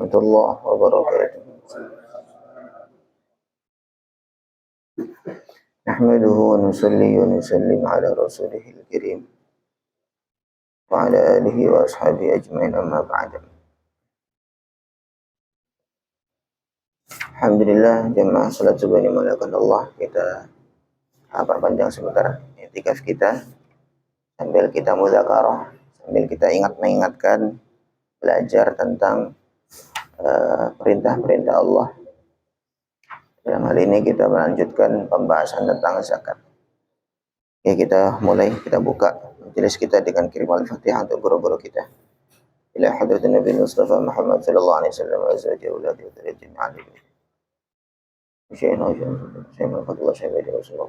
warahmatullahi wabarakatuh. Nahmaduhu wa nusalli wa nusallim ala rasulihil karim wa ala alihi wa ashabihi ajma'in, amma ba'd. Alhamdulillah, jemaah salat subuh yang dimuliakan Allah, kita perpanjang sebentar i'tikaf kita sambil kita mudzakarah, sambil kita mengingatkan belajar tentang perintah-perintah Allah. Dalam hal ini kita melanjutkan pembahasan tentang zakat. Ya, kita mulai, kita buka majelis kita dengan kirim al-Fatihah untuk guru-guru kita. Ila hadratin Nabi Mustafa Muhammad sallallahu alaihi wasallam wa azwajihi wa auladihi wa dzurriyyatihi jami'an. Syaikhna Fadlullah Syaikhna Rasulullah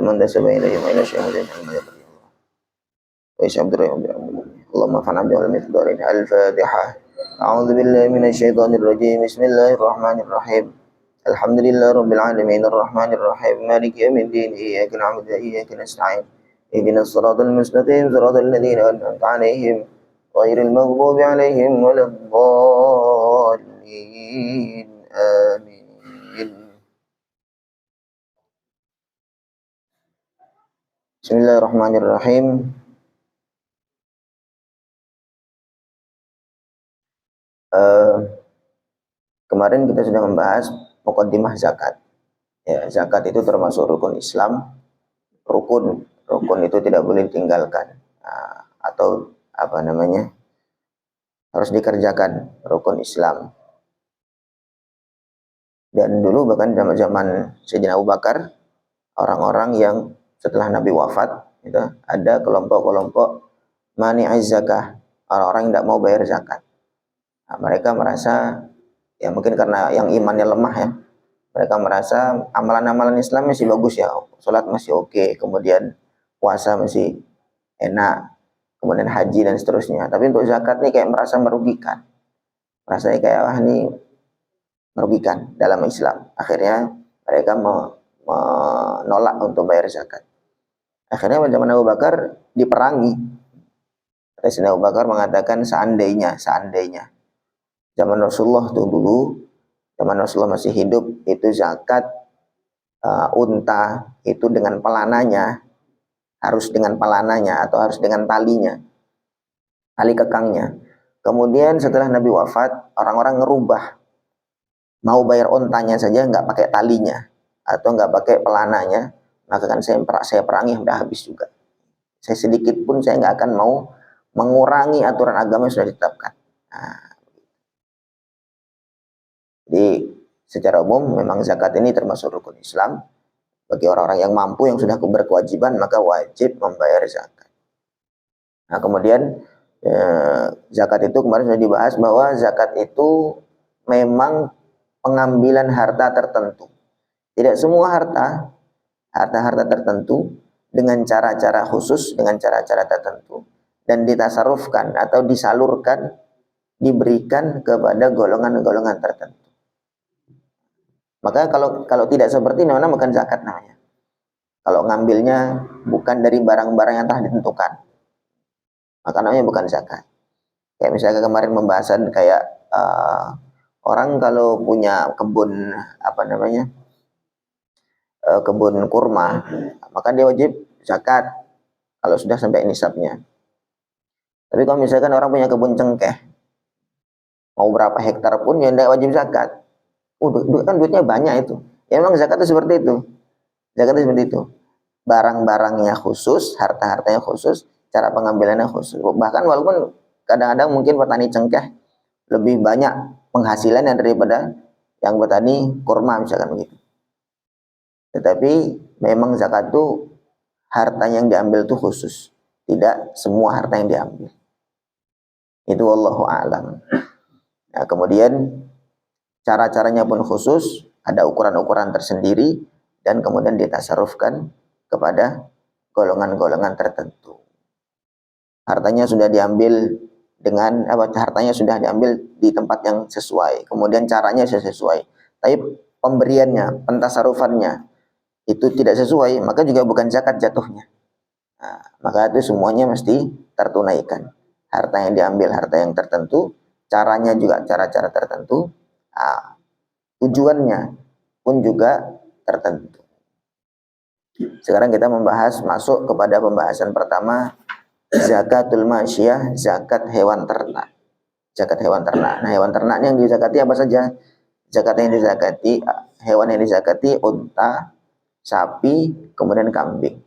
man dasabaina yawma syahadatin Allah. Wa Abdurrahman. Allahumma fa'na bi al-mithdarin al-Fatihah. A'udzu billahi minasy syaithanir rajim. Bismillahirrahmanirrahim. Alhamdulillah rabbil alamin arrahmanir rahim maliki yaumiddin iyyaka na'budu wa iyyaka nasta'in ihdinas siratal mustaqim siratal ladzina an'amta 'alaihim ghairil maghdubi 'alaihim waladdallin amin. Bismillahirrahmanirrahim. Kemarin kita sudah membahas muqaddimah zakat. Ya, zakat itu termasuk rukun Islam. Rukun itu tidak boleh ditinggalkan, atau harus dikerjakan, rukun Islam. Dan dulu bahkan zaman Sayyidina Abu Bakar, orang-orang yang setelah Nabi wafat, itu ada kelompok-kelompok mani'iz zakah, orang-orang yang tidak mau bayar zakat. Nah, mereka merasa, ya mungkin karena yang imannya lemah ya, mereka merasa amalan-amalan Islam masih bagus ya, sholat masih oke, kemudian puasa masih enak, kemudian haji dan seterusnya. Tapi untuk zakat nih kayak merasa merugikan, rasanya kayak ini merugikan dalam Islam. Akhirnya mereka menolak untuk bayar zakat. Akhirnya pada zaman Abu Bakar diperangi. Sayyidina Abu Bakar mengatakan seandainya zaman Rasulullah tuh dulu, zaman Rasulullah masih hidup, itu zakat unta itu dengan pelananya, harus dengan pelananya atau harus dengan talinya, tali kekangnya. Kemudian setelah Nabi wafat, orang-orang ngerubah, mau bayar untanya saja nggak pakai talinya atau nggak pakai pelananya, maka kan saya perangi udah habis juga. Saya sedikit pun saya nggak akan mau mengurangi aturan agama yang sudah ditetapkan. Nah, jadi secara umum memang zakat ini termasuk rukun Islam. Bagi orang-orang yang mampu, yang sudah berkewajiban, maka wajib membayar zakat. Nah, kemudian zakat itu kemarin sudah dibahas bahwa zakat itu memang pengambilan harta tertentu. Tidak semua harta tertentu dengan cara-cara khusus, dengan cara-cara tertentu, dan ditasarufkan atau disalurkan, diberikan kepada golongan-golongan tertentu. Maka kalau tidak seperti ini, bukan zakat namanya. Kalau ngambilnya bukan dari barang-barang yang telah ditentukan, maka namanya bukan zakat. Kayak misalnya kemarin pembahasan kayak orang kalau punya kebun kebun kurma, maka dia wajib zakat kalau sudah sampai nisabnya. Tapi kalau misalkan orang punya kebun cengkeh, mau berapa hektar pun ya tidak wajib zakat. Kan duitnya banyak itu. Ya memang zakat itu seperti itu. Zakat itu seperti itu. Barang-barangnya khusus, harta-hartanya khusus, cara pengambilannya khusus. Bahkan walaupun kadang-kadang mungkin petani cengkeh lebih banyak penghasilannya daripada yang petani kurma misalkan begitu. Tetapi memang zakat itu harta yang diambil itu khusus. Tidak semua harta yang diambil. Itu wallahu a'lam. Nah, kemudian cara-caranya pun khusus, ada ukuran-ukuran tersendiri, dan kemudian ditasarufkan kepada golongan-golongan tertentu. Hartanya sudah diambil di tempat yang sesuai, kemudian caranya sesuai. Tapi pemberiannya, pentasarufannya itu tidak sesuai, maka juga bukan zakat jatuhnya. Nah, maka itu semuanya mesti tertunaikan. Harta yang diambil harta yang tertentu, caranya juga cara-cara tertentu, nah, tujuannya pun juga tertentu. Sekarang kita masuk kepada pembahasan pertama, zakatul masyiyah, zakat hewan ternak. Zakat hewan ternak. Nah, hewan ternak yang dizakati apa saja? Zakat yang dizakati, hewan yang dizakati unta, sapi, kemudian kambing.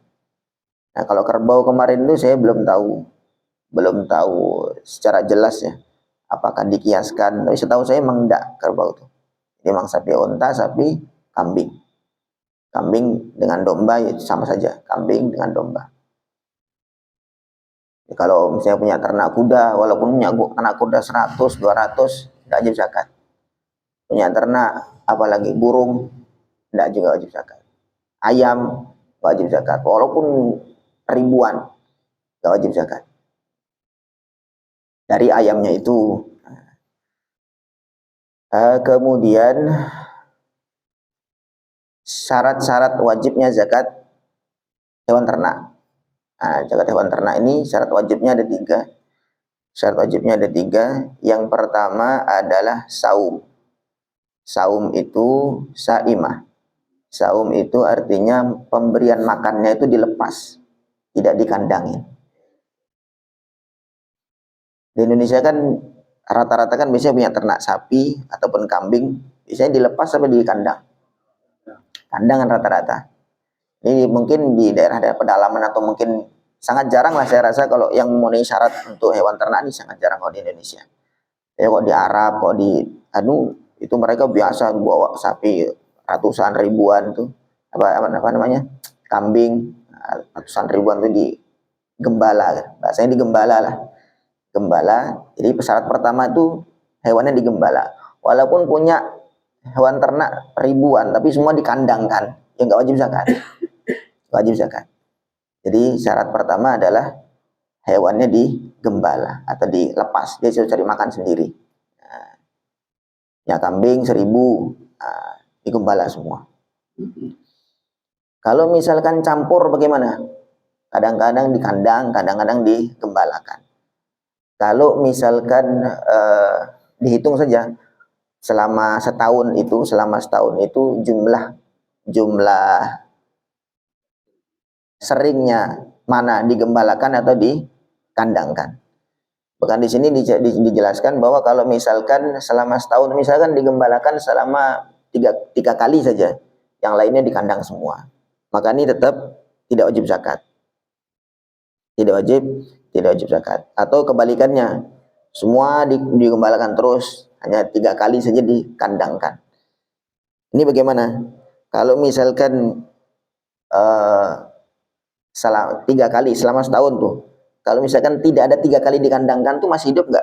Nah, kalau kerbau kemarin itu saya belum tahu secara jelas ya, apakah dikiaskan. Tapi setahu saya memang enggak kerbau itu. Jadi memang sapi unta, sapi, kambing. Kambing dengan domba ya sama saja, kambing dengan domba. Kalau misalnya punya ternak kuda, walaupun punya ternak kuda 100, 200, tidak wajib zakat. Punya ternak, apalagi burung, tidak juga wajib zakat. Ayam, wajib zakat. Walaupun ribuan, tidak wajib zakat. Dari ayamnya itu. Kemudian, syarat-syarat wajibnya zakat hewan ternak. Nah, zakat hewan ternak ini syarat wajibnya ada 3. Syarat wajibnya ada 3. Yang pertama adalah saum. Saum itu saimah. Saum itu artinya pemberian makannya itu dilepas, tidak dikandangin. Di Indonesia kan rata-rata kan biasanya punya ternak sapi ataupun kambing, biasanya dilepas sampai di kandang. Kandangan rata-rata. Ini mungkin di daerah-daerah pedalaman atau mungkin sangat jarang lah saya rasa kalau yang memenuhi syarat untuk hewan ternak ini sangat jarang kalau di Indonesia. Ya kok di Arab, kok di itu mereka biasa bawa sapi ratusan ribuan tuh, apa namanya, kambing ratusan ribuan tuh digembala, bahasanya digembala lah, gembala. Jadi syarat pertama itu hewannya digembala, walaupun punya hewan ternak ribuan tapi semua dikandangkan, ya nggak wajib zakat. Wajib zakat. Jadi syarat pertama adalah hewannya digembala atau dilepas, dia sudah cari makan sendiri. Ya kambing 1000, digembala semua. Kalau misalkan campur bagaimana? Kadang-kadang di kandang, kadang-kadang digembalakan. Kalau misalkan dihitung saja selama setahun itu jumlah seringnya mana digembalakan atau dikandangkan. Bahkan di sini dijelaskan bahwa kalau misalkan selama setahun misalkan digembalakan selama tiga kali saja, yang lainnya dikandang semua, maka ini tetap tidak wajib zakat. Tidak wajib zakat. Atau kebalikannya, semua digembalakan terus, hanya 3 kali saja dikandangkan. Ini bagaimana? Kalau misalkan 3 kali selama setahun tuh, kalau misalkan tidak ada 3 kali dikandangkan tuh masih hidup nggak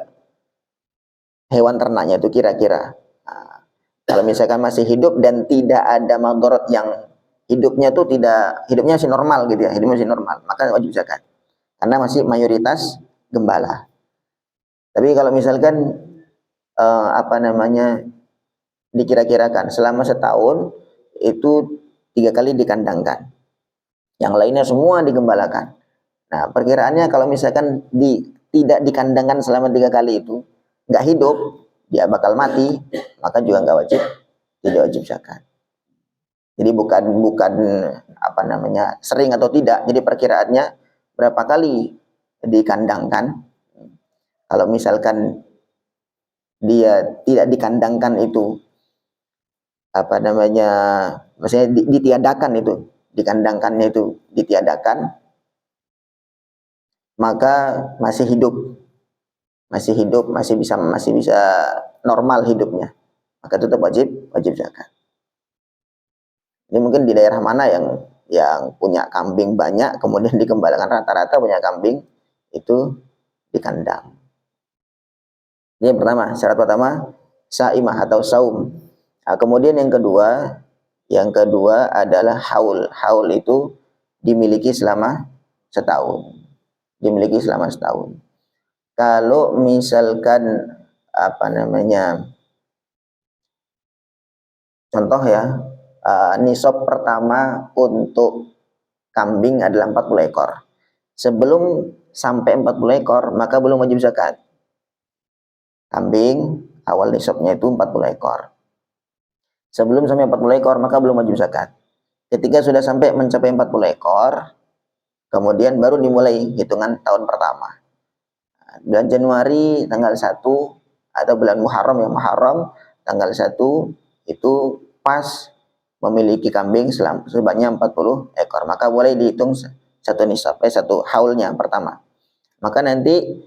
hewan ternaknya itu kira-kira? Nah, kalau misalkan masih hidup dan tidak ada madharat yang hidupnya masih normal gitu ya, hidupnya masih normal, maka wajib zakat. Karena masih mayoritas gembala. Tapi kalau misalkan dikira-kirakan selama setahun itu 3 kali dikandangkan, yang lainnya semua digembalakan. Nah, perkiraannya kalau misalkan tidak dikandangkan selama 3 kali itu, nggak hidup, dia bakal mati, maka juga tidak wajib zakat. Jadi bukan sering atau tidak. Jadi perkiraannya berapa kali dikandangkan. Kalau misalkan dia tidak dikandangkan itu maksudnya ditiadakan itu, dikandangkannya itu ditiadakan, maka masih hidup, masih bisa normal hidupnya, maka tetap wajib zakat. Ini mungkin di daerah mana yang punya kambing banyak, kemudian dikembalakan, rata-rata punya kambing itu di kandang. Ini yang pertama, syarat pertama saimah atau saum. Nah, kemudian yang kedua adalah haul. Haul itu dimiliki selama setahun. Kalau misalkan contoh ya, nisab pertama untuk kambing adalah 40 ekor. Sebelum sampai 40 ekor, maka belum wajib zakat. kambing, awal nisabnya itu 40 ekor. Sebelum sampai 40 ekor maka belum wajib zakat. Ketika sudah sampai mencapai 40 ekor, kemudian baru dimulai hitungan tahun pertama. Bulan Januari tanggal 1 atau bulan Muharram yang Muharram tanggal 1 itu pas memiliki kambing sebanyak 40 ekor, maka boleh dihitung satu nisab, satu haulnya pertama. Maka nanti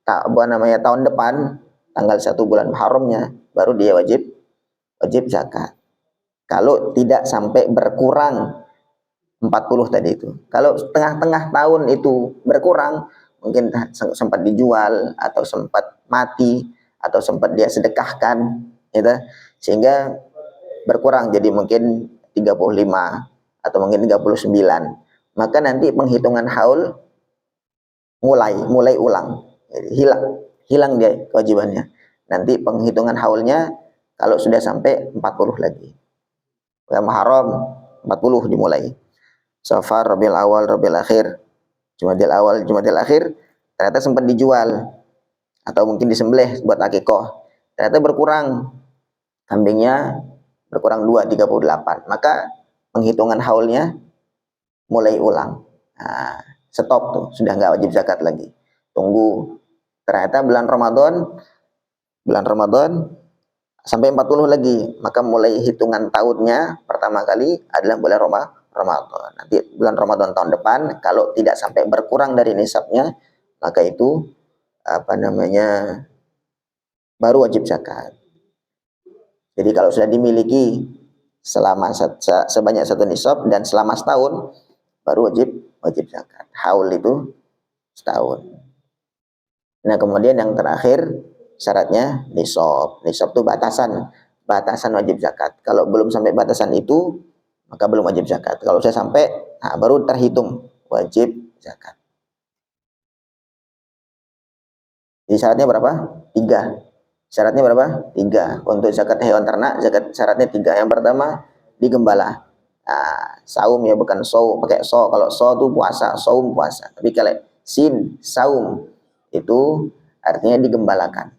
tahun depan tanggal 1 bulan Muharramnya baru dia wajib zakat. Kalau tidak sampai berkurang 40 tadi itu. Kalau tengah-tengah tahun itu berkurang, mungkin sempat dijual atau sempat mati atau sempat dia sedekahkan gitu, sehingga berkurang jadi mungkin 35 atau mungkin 39. Maka nanti penghitungan haul mulai ulang. Jadi hilang dia kewajibannya. Nanti penghitungan haulnya kalau sudah sampai 40 lagi. Bulan Muharram 40 dimulai. Safar, Rabiul Awal, Rabiul Akhir, Jumadil Awal, Jumadil Akhir, ternyata sempat dijual atau mungkin disembelih buat akikoh. Ternyata berkurang kambingnya, berkurang 2, 38. Maka penghitungan haulnya mulai ulang. Nah, stop tuh, sudah nggak wajib zakat lagi. Tunggu ternyata bulan Ramadan sampai 40 lagi, maka mulai hitungan tahunnya pertama kali adalah bulan Ramadan. Nanti bulan Ramadan tahun depan kalau tidak sampai berkurang dari nisabnya, maka itu baru wajib zakat. Jadi kalau sudah dimiliki selama sebanyak satu nisab dan selama setahun, baru wajib zakat. Haul itu setahun. Nah, kemudian yang terakhir syaratnya nisab. Nisab itu batasan wajib zakat. Kalau belum sampai batasan itu, maka belum wajib zakat. Kalau sudah sampai, baru terhitung wajib zakat. Jadi syaratnya berapa? 3. Syaratnya berapa? 3. Untuk zakat hewan ternak, syaratnya 3. Yang pertama, digembala. Saum ya, bukan so, pakai so. Kalau so itu puasa, saum puasa. Tapi kalau sin, saum, itu artinya digembalakan.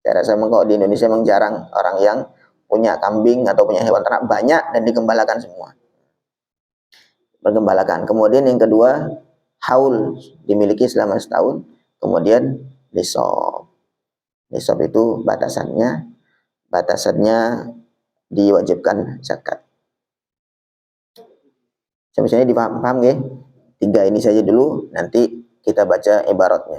Saya rasa kalau di Indonesia memang jarang orang yang punya kambing atau punya hewan ternak banyak dan digembalakan semua. Bergembalakan. Kemudian yang kedua, haul, dimiliki selama setahun. Kemudian nisab. Nisab itu batasannya diwajibkan zakat. Sampai sini dipaham ya? 3 ini saja dulu, nanti kita baca ibaratnya.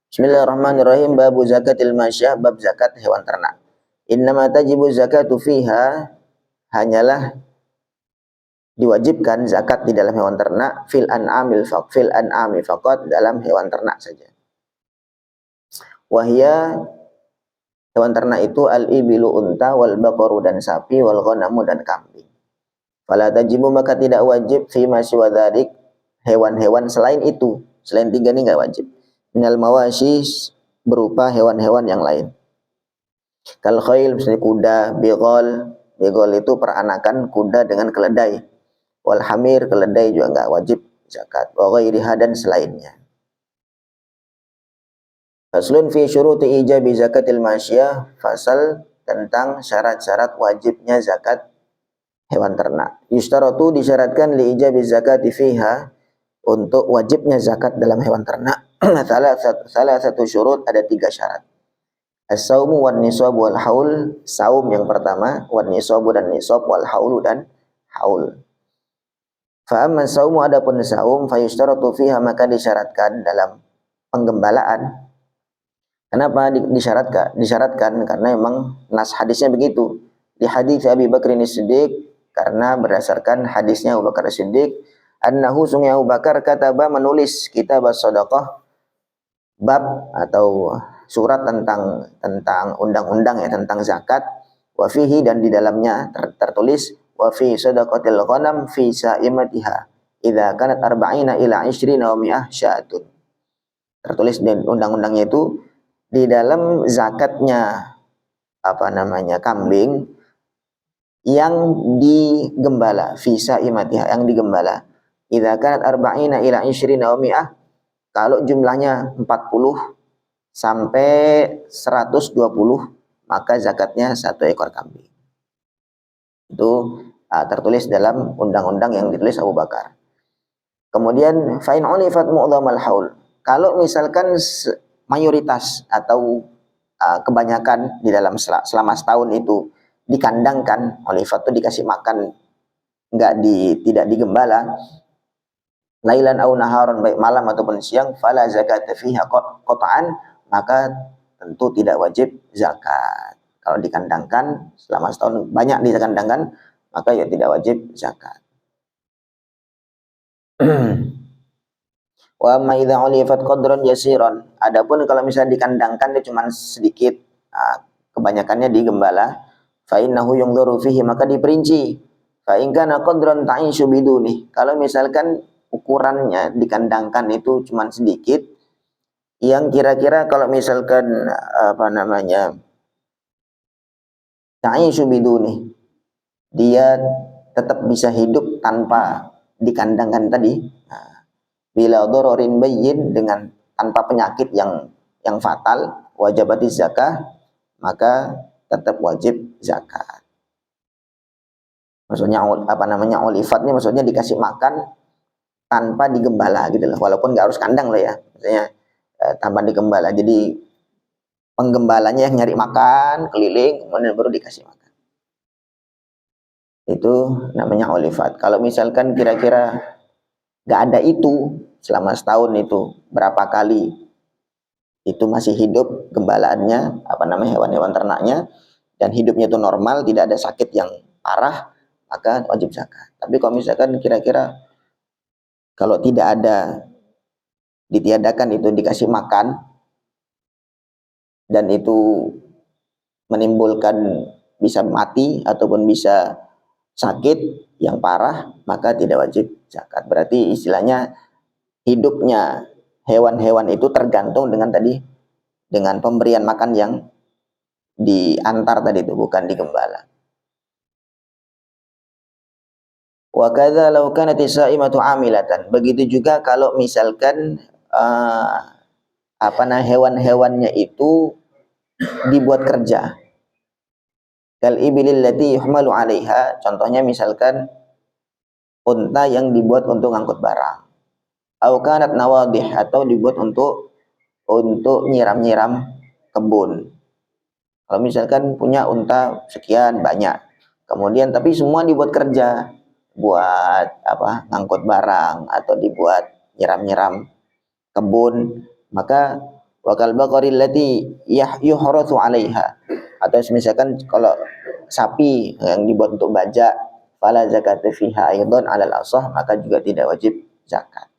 Bismillahirrahmanirrahim. Babu zakatil masyah, bab zakat hewan ternak. Innama tajibu zakatu fiha, hanyalah diwajibkan zakat di dalam hewan ternak, fil an'ami faqat, dalam hewan ternak saja. Wahya, hewan ternak itu al-ibilu unta, wal baqaru dan sapi, wal ghanamu dan kambing. Fala tajibu, maka tidak wajib, fi ma siwa dzalik, hewan-hewan selain itu, selain 3 ini enggak wajib. Minal mawashi, berupa hewan-hewan yang lain. Kal khail, misalnya kuda, bigol itu peranakan kuda dengan keledai. Wal hamir, keledai juga enggak wajib zakat. Wa ghairiha, dan selainnya. Faslun fi syuruti ijabi zakatil masyiyah, fasal tentang syarat-syarat wajibnya zakat hewan ternak. Yustaratu, disyaratkan li ijabi zakati fiha, untuk wajibnya zakat dalam hewan ternak. Salah satu syurut, ada 3 syarat. As-saumu wan nisab wal haul, saum yang pertama, wan nisabu dan nisab, wal haulu dan haul. Fa amma saumu, adapun saum, fa yustaratu fiha, maka disyaratkan dalam penggembalaan. Kenapa disyaratkan? Karena memang nas hadisnya begitu. Di hadis Abi Bakr As-Siddiq, karena berdasarkan hadisnya Abu Bakar As-Siddiq, annahu, sungguh Abu Bakar kataba, menulis kitab as-shadaqah, bab atau surat tentang undang-undang ya, tentang zakat. Wa fihi, dan di dalamnya tertulis wa fi sadaqatil ghanam fi sa'imatiha idza kanat 40 ila 20 wa 100 syatun. Tertulis di undang-undangnya itu di dalam zakatnya kambing yang digembala, fi sa'imatiha, yang digembala, idza kanat 40 ila 20 wa 100, Kalau jumlahnya 40 sampai 120, maka zakatnya 1 ekor kambing. Itu tertulis dalam undang-undang yang ditulis Abu Bakar. Kemudian fa'in ulifat mu'dhamal haul. Kalau misalkan mayoritas atau kebanyakan di dalam selama setahun itu dikandangkan, ulifat itu dikasih makan, tidak digembala, lailan au naharon, baik malam ataupun siang, fala zakat fiha qat'an, maka tentu tidak wajib zakat. Kalau dikandangkan selama setahun banyak dikandangkan, maka ya tidak wajib zakat. Wa ma idza ulifat qadran yasiran. Adapun kalau misalnya dikandangkan dia cuma sedikit, kebanyakannya digembala, fa innahu yunzuru fihi, maka diperinci. Fa in kana qadran ta'ishu biduni. Kalau misalkan ukurannya dikandangkan itu cuma sedikit, yang kira-kira kalau misalkan ta'ishu biduni, dia tetap bisa hidup tanpa dikandangkan tadi. Bila dororin bayyin, dengan tanpa penyakit yang fatal, wajibati zakah, maka tetap wajib zakat. Maksudnya olifatnya maksudnya dikasih makan tanpa digembala gitu loh, walaupun nggak harus kandang loh ya, maksudnya tanpa digembala. Jadi penggembalanya yang nyari makan keliling, kemudian baru dikasih makan. Itu namanya olifat. Kalau misalkan kira-kira nggak ada itu selama setahun, itu berapa kali itu masih hidup gembalaannya, hewan-hewan ternaknya, dan hidupnya itu normal, tidak ada sakit yang parah, maka wajib zakat. Tapi kalau misalkan kira-kira kalau tidak ada, ditiadakan itu dikasih makan, dan itu menimbulkan bisa mati ataupun bisa sakit yang parah, maka tidak wajib zakat. Berarti istilahnya hidupnya hewan-hewan itu tergantung dengan pemberian makan yang diantar tadi itu, bukan digembala. Wa kadza law kanat as-sa'imatu 'amilatan. Begitu juga kalau misalkan hewan-hewannya itu dibuat kerja. Kal ibilil lati yuhmalu 'alaiha, contohnya misalkan unta yang dibuat untuk ngangkut barang. Au kanat nawadih, atau dibuat untuk nyiram-nyiram kebun. Kalau misalkan punya unta sekian banyak, kemudian tapi semua dibuat kerja, buat ngangkut barang atau dibuat nyiram-nyiram kebun, maka wakal baqaril lati yuhrathu 'alaiha, atau misalkan kalau sapi yang dibuat untuk bajak, fala zakat fiha aidan 'alal ashah, maka juga tidak wajib zakat.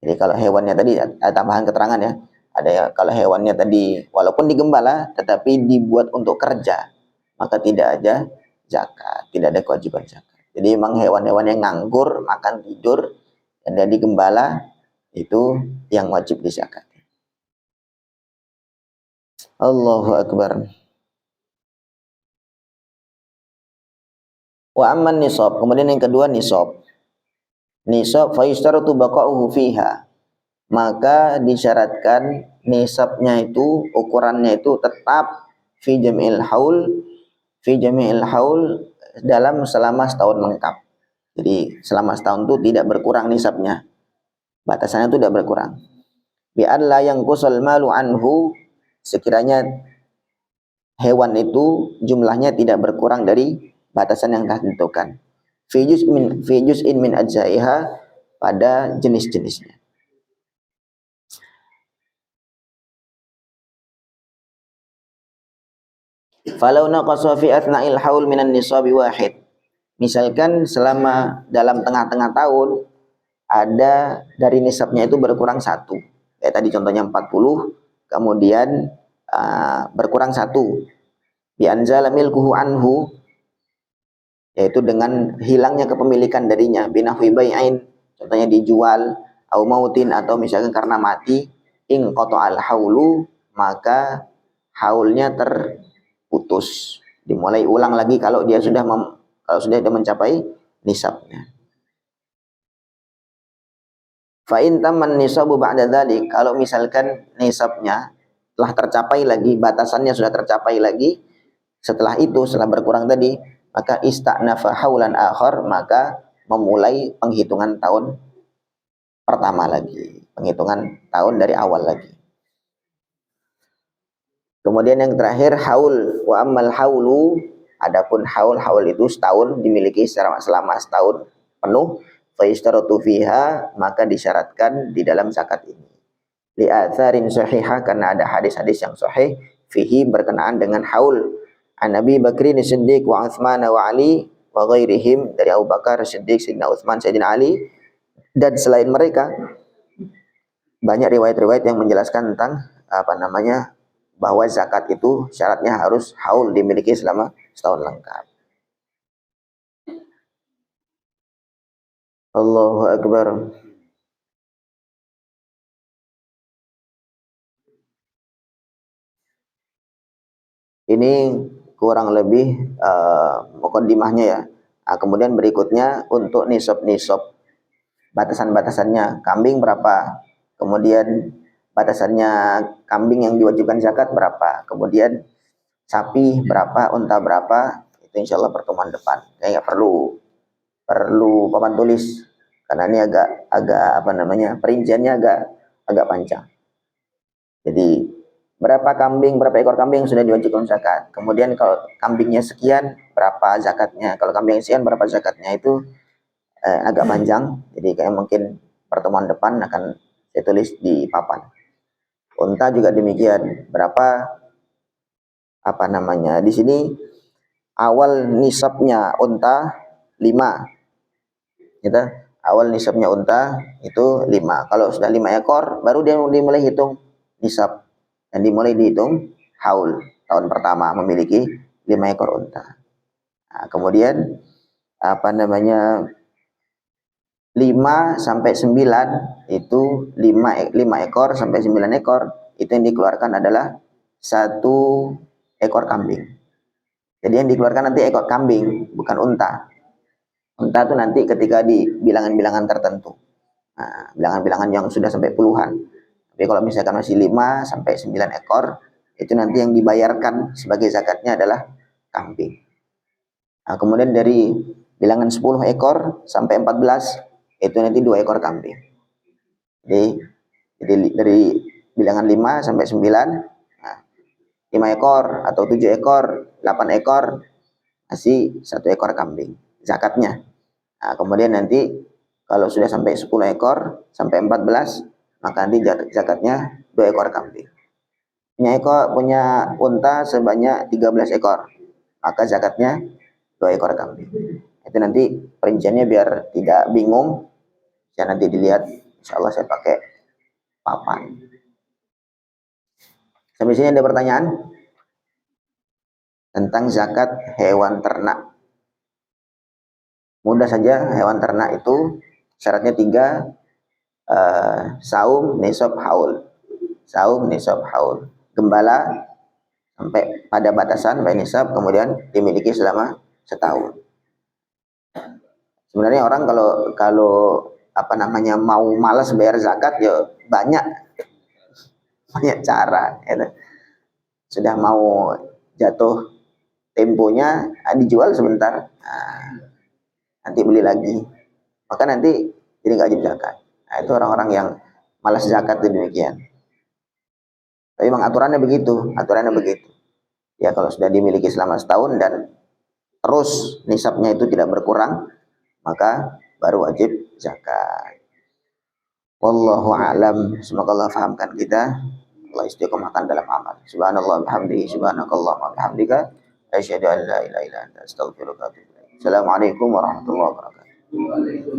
Jadi kalau hewannya tadi, ada tambahan keterangan ya, ada ya, kalau hewannya tadi walaupun digembala tetapi dibuat untuk kerja, maka tidak ada zakat, tidak ada kewajiban zakat. Jadi memang hewan-hewan yang nganggur, makan tidur, dan dia digembala, itu yang wajib dizakat. Allahu Akbar. Wa amman nisab, kemudian yang kedua nisab. Nisab fa yustaratu baqa'uhu fiha, maka disyaratkan nisabnya itu, ukurannya itu tetap fi jami'il haul, selama setahun lengkap. Jadi selama setahun itu tidak berkurang nisabnya, batasannya itu tidak berkurang. Bi alla yanqusal malu anhu, sekiranya hewan itu jumlahnya tidak berkurang dari batasan yang telah ditentukan. Fi juz'in min ajzaiha, pada jenis-jenisnya. Falau naqasa fi athna'il haul minan nisabi wahid. Misalkan selama dalam tengah-tengah tahun ada dari nisabnya itu berkurang satu. Kayak tadi contohnya 40, kemudian berkurang satu. Bi anzala milkuhu anhu, yaitu dengan hilangnya kepemilikan darinya, binahwi bai'ain, contohnya dijual, au mautin, atau misalkan karena mati, in qata'al haulu, maka haulnya terputus, dimulai ulang lagi kalau dia sudah mencapai nisabnya. Fa in tamman nisabu ba'da dzalik, kalau misalkan nisabnya telah tercapai lagi, batasannya sudah tercapai lagi, setelah itu, setelah berkurang tadi, maka ista'nafa haulan akhar, maka memulai penghitungan tahun pertama lagi, penghitungan tahun dari awal lagi. Kemudian yang terakhir haul, wa ammal haulu, adapun haul itu setahun, dimiliki selama setahun penuh, fa yashtaratu fiha, maka disyaratkan di dalam zakat ini. Li atharin sahihah, karena ada hadis-hadis yang sahih fihi berkenaan dengan haul. An Nabi Bakrin Siddiq wa Utsman wa Ali wa ghairihim, dari Abu Bakar Siddiq, Sayyidina Utsman, Sayyidina Ali, dan selain mereka banyak riwayat-riwayat yang menjelaskan tentang bahwa zakat itu syaratnya harus haul, dimiliki selama setahun lengkap. Allahu Akbar. Ini kurang lebih mukaddimahnya ya. Nah, kemudian berikutnya untuk nisab-nisab, batasan-batasannya, kambing berapa, kemudian batasannya kambing yang diwajibkan zakat berapa, kemudian sapi berapa, unta berapa, itu insya Allah pertemuan depan. Kayaknya perlu papan tulis, karena ini agak perinciannya agak panjang. Jadi berapa ekor kambing sudah diwajibkan zakat, kemudian kalau kambingnya sekian berapa zakatnya, kalau kambing sekian berapa zakatnya, itu agak panjang. Jadi kayak mungkin pertemuan depan akan saya tulis di papan. Unta juga demikian, berapa di sini awal nisabnya unta 5, gitu. Awal nisabnya unta itu 5. Kalau sudah 5 ekor baru dia dimulai hitung nisab, dan dimulai dihitung haul, tahun pertama memiliki 5 ekor unta. Nah, kemudian 5 sampai 9 itu 5 ekor sampai 9 ekor itu yang dikeluarkan adalah 1 ekor kambing. Jadi yang dikeluarkan nanti ekor kambing, bukan unta. Unta itu nanti ketika di bilangan-bilangan tertentu. Nah, bilangan-bilangan yang sudah sampai puluhan. Tapi kalau misalkan masih 5 sampai 9 ekor, itu nanti yang dibayarkan sebagai zakatnya adalah kambing. Nah, kemudian dari bilangan 10 ekor sampai 14, itu nanti 2 ekor kambing. Jadi dari bilangan 5 sampai 9, nah, 5 ekor atau 7 ekor, 8 ekor, masih 1 ekor kambing zakatnya. Nah, kemudian nanti kalau sudah sampai 10 ekor sampai 14, maka nanti zakatnya 2 ekor kambing. Punya unta sebanyak 13 ekor, maka zakatnya 2 ekor kambing. Itu nanti perinciannya biar tidak bingung, ya nanti dilihat, insya Allah saya pakai papan. Sampai sini ada pertanyaan tentang zakat hewan ternak? Mudah saja, hewan ternak itu syaratnya 3, saum, nisab, haul. Saum, nisab, haul. Gembala sampai pada batasan sampai nisab, kemudian dimiliki selama setahun. Sebenarnya orang kalau mau malas bayar zakat, ya banyak cara, gitu. Sudah mau jatuh temponya, dijual sebentar, nanti beli lagi, maka nanti jadi nggak wajib zakat. Nah, itu orang-orang yang malas zakat itu demikian. Tapi memang aturannya begitu. Ya kalau sudah dimiliki selama setahun dan terus nisabnya itu tidak berkurang, maka baru wajib zakat. Wallahu a'lam. Semoga Allah fahamkan kita, Allah istiqomahkan dalam amal. Subhanallah bihamdihi, subhanakallah wa bihamdika, asyhadu an la ilaha illa anta, astaghfiruka wa atubu ilaik. Assalamualaikum warahmatullahi wabarakatuh.